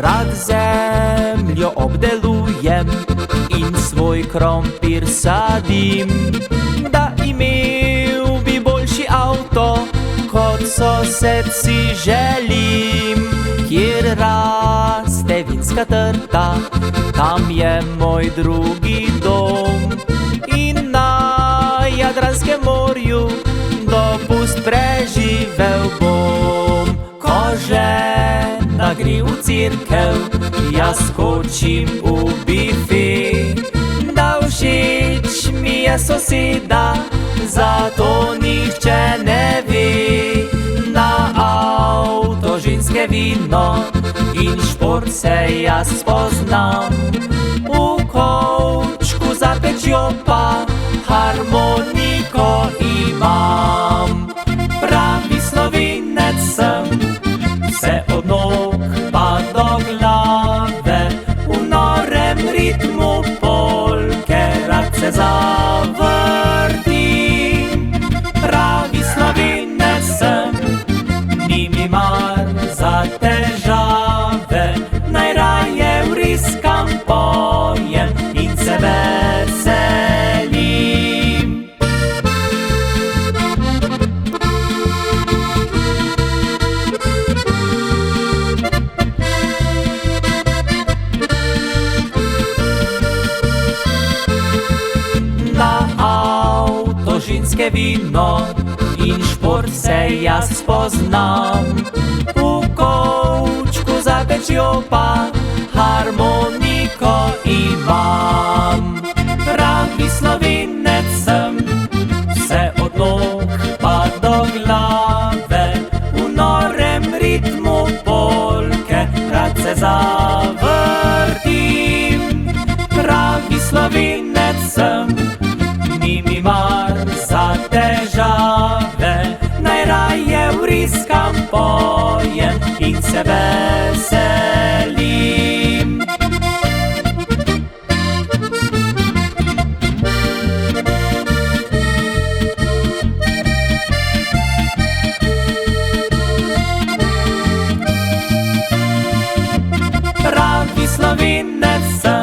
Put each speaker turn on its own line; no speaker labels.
Rad zemljo obdelujem in svoj krompir sadim, da imel bi boljši avto, kot sosed si želim. Kjer raste vinska trta, tam je moj drugi dom. In na Jadranskem morju dopust preživel bom. Ko žena gre v cirkev, jaz skočim v bife. Da všeč mi je soseda, zato nihče ne ve. Na avto ženske vino in šport se jaz spoznam. V kovčku za pečjo pa harmoniko imam. Pravi Slovenec sem, vse od nog pa do glave, v norem ritmu polke rad se zavrtim. Pravi Slovenec sem, ni mi mar za težave, najraje vriskam, pojem in se veselim. Na avto ženske vino in šport se jaz spoznam. V kovčku za pečjo pa harmoniko imam. Pravi Slovenec sem, vse od nog pa do glave, v norem ritmu polke rad se zavrtim. Pravi Slovenec sem, ni mi mar za težave, najraje vriskam, pojem in se veselim. Pravi Slovenec sem,